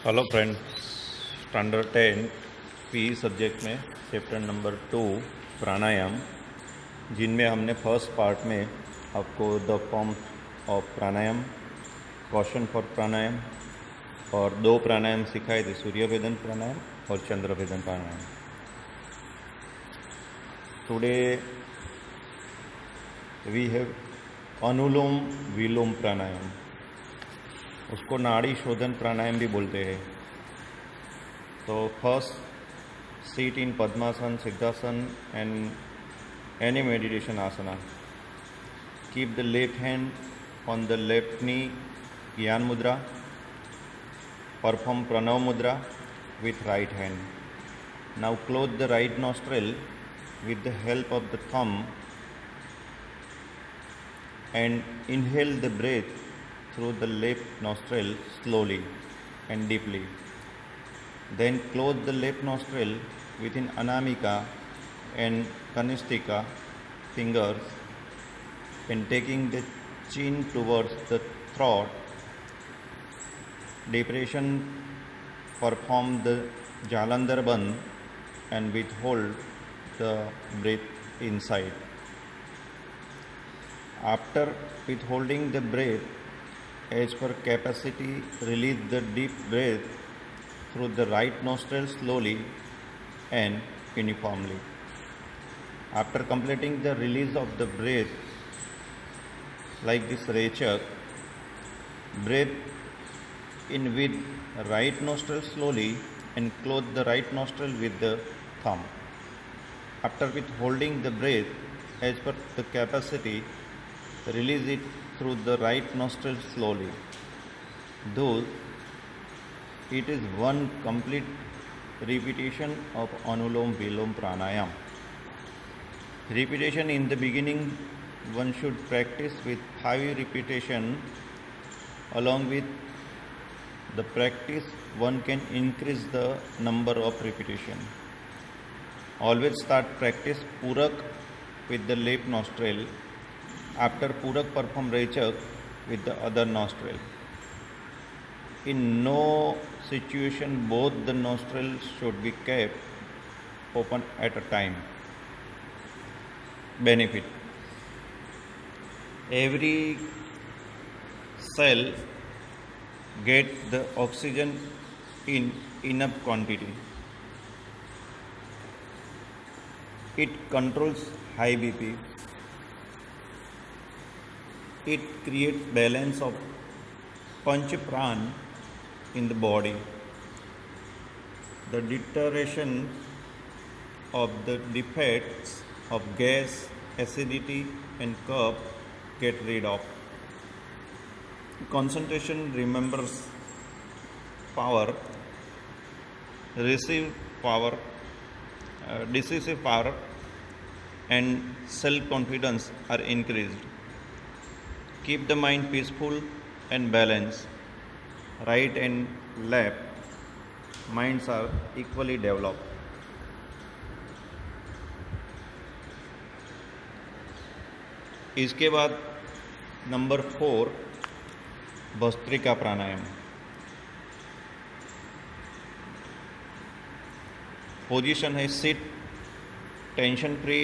Hello friend, standard 10 P subject में chapter number 2 प्राणायाम, जिनमें हमने फर्स्ट पार्ट में आपको द फॉर्म ऑफ प्राणायाम, कॉशन फॉर प्राणायाम और 2 प्राणायाम सिखाए थे, सूर्य भेदन प्राणायाम और Chandra Bhedan pranayama. Today we have Anulom Vilom pranayama, उसको नाड़ी शोधन प्राणायाम भी बोलते हैं। तो first sit in Padmasana, Siddhasana and any meditation asana. Keep the left hand on the left knee, Gyan Mudra. Perform Pranav मुद्रा with right hand. Now close the right nostril with the help of the thumb and inhale the breath through the left nostril slowly and deeply. Then close the left nostril within Anamika and Kanistika fingers and taking the chin towards the throat. Depression, perform the Jalandhar Bandh and withhold the breath inside. After withholding the breath, as per capacity, release the deep breath through the right nostril slowly and uniformly. After completing the release of the breath, like this Rechak, breathe in with right nostril slowly and close the right nostril with the thumb. After withholding the breath as per the capacity, release it through the right nostril slowly. Thus, it is one complete repetition of Anulom Vilom Pranayam. Repetition in the beginning, one should practice with 5 repetition. Along with the practice, one can increase the number of repetition. Always start practice Purak with the left nostril. After Purak, perform Rechak with the other nostril. In no situation both the nostrils should be kept open at a time. Benefit: every cell get the oxygen in enough quantity. It controls high BP. It creates balance of Panch Pran in the body. The deterioration of the defects of gas, acidity and cough get rid of. Concentration, remembers power, decisive power and self-confidence are increased. Keep the mind peaceful and balanced. Right and left minds are equally developed. इसके बाद number 4 Bhastrika pranayama. Position है sit, tension free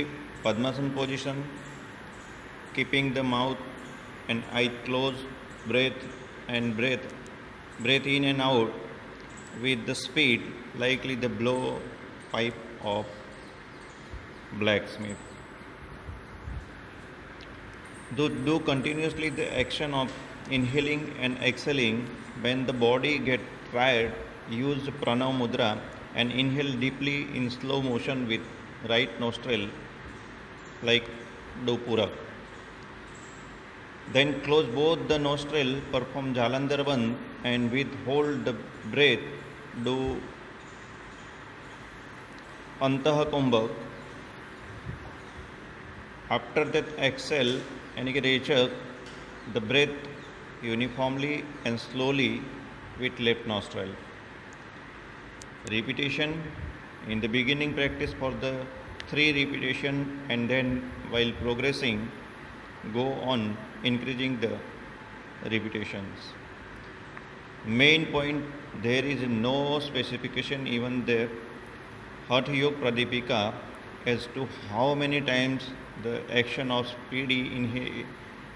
Padmasana position, keeping the mouth and eye close, breath in and out with the speed likely the blow pipe of blacksmith. Do continuously the action of inhaling and exhaling. When the body gets tired, use pranav mudra and inhale deeply in slow motion with right nostril like do Purak. Then close both the nostril, perform Jalandhar Bandh and withhold the breath, do Antah Kumbhak. After that exhale and Rechak the breath uniformly and slowly with left nostril. Repetition, in the beginning practice for the 3 repetition and then while progressing go on increasing the repetitions. Main point, there is no specification even the Hatha Yoga Pradipika as to how many times the action of speedy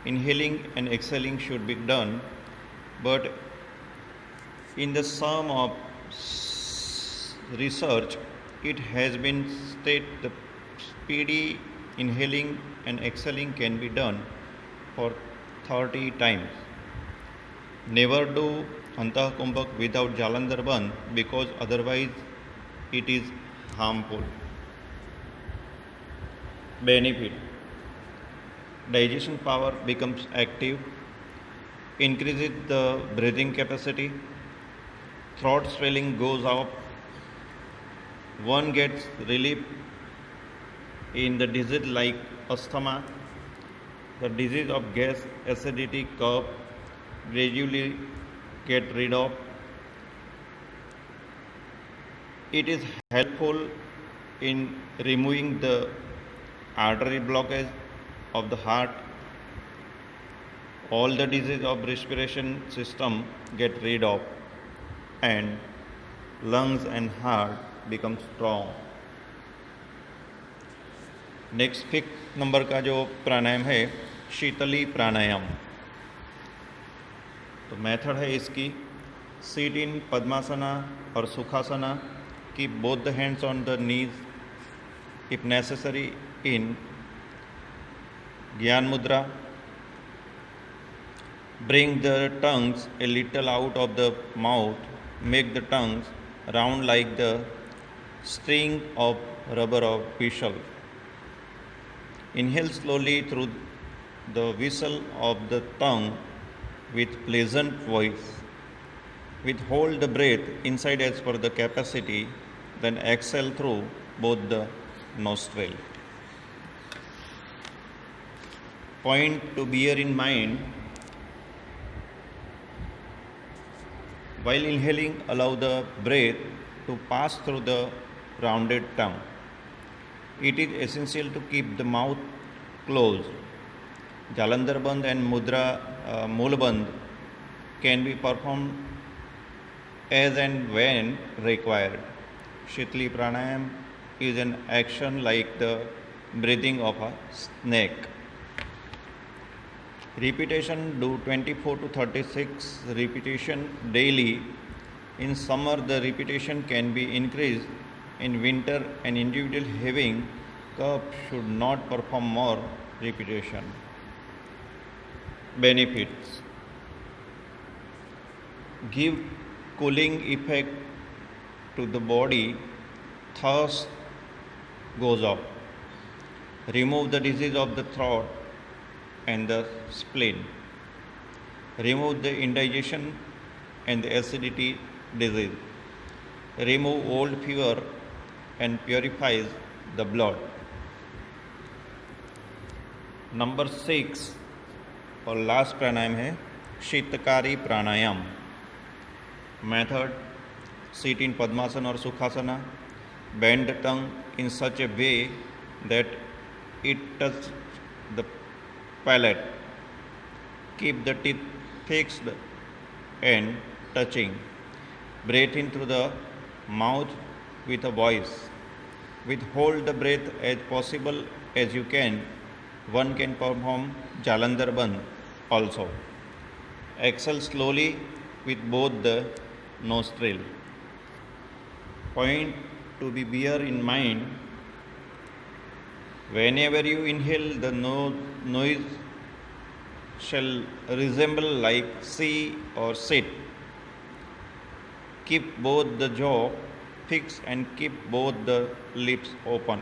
inhaling and exhaling should be done, but in the sum of research, it has been stated the speedy inhaling and exhaling can be done for 30 times. Never do Antah Kumbhak without Jalandhar Bandh because otherwise it is harmful. Benefit: digestion power becomes active, increases the breathing capacity, throat swelling goes up, one gets relief in the disease like asthma, the disease of gas, acidity, cough gradually get rid of. It is helpful in removing the artery blockage of the heart. All the disease of respiration system get rid of and lungs and heart become strong. Next 5 number का जो प्राणायाम है शीतली प्राणायाम। तो method है इसकी, seat इन पद्मासना और Sukhasana, keep both the hands on the knees, if necessary in ज्ञान मुद्रा, bring the tongues a little out of the mouth, make the tongues round like the string of rubber or whistle. Inhale slowly through the whistle of the tongue with pleasant voice. Withhold the breath inside as per the capacity, then exhale through both the nostril. Point to bear in mind: while inhaling, allow the breath to pass through the rounded tongue. It is essential to keep the mouth closed. Jalandhar Bandh and Mool Bandh can be performed as and when required. Shitali Pranayam is an action like the breathing of a snake. Repetition: do 24 to 36 repetition daily. In summer, the repetition can be increased. In winter, an individual having cough should not perform more repetition. Benefits: give cooling effect to the body, thirst goes off, remove the disease of the throat and the spleen, remove the indigestion and the acidity disease, remove old fever and purifies the blood. Number 6 और last प्राणायाम है शीतकारी प्राणायाम। Method: seat in पद्मासन और Sukhasana, bend the tongue in such A way that it touch the palate, keep the teeth fixed and touching, breathe in through the mouth with a voice, withhold the breath as possible as you can. One can perform Jalandhar Bandh also. Exhale slowly with both the nostril. Point to be bear in mind: whenever you inhale, the noise shall resemble like see or sit. Keep both the jaw fixed and keep both the lips open.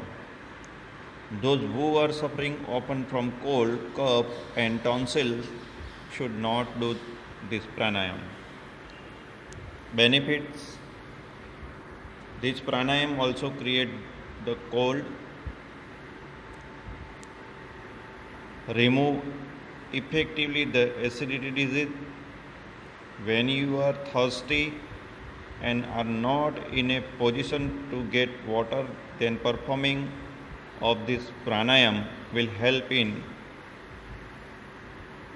Those who are suffering often from cold, cough and tonsils should not do this pranayam. Benefits: this pranayam also create the cold, remove effectively the acidity disease. When you are thirsty and are not in a position to get water, then performing of this pranayam will help in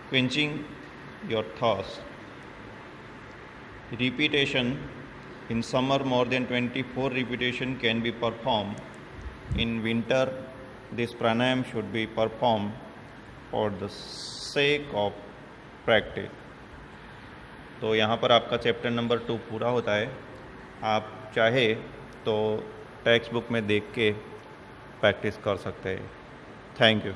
quenching your thirst. repetition. In summer, more than 24 repetition can be performed. In winter, this pranayam should be performed for the sake of practice. तो यहाँ पर आपका chapter number 2 पूरा होता है। आप चाहे तो टेक्स्ट बुक में देख के प्रैक्टिस कर सकते हैं। Thank you.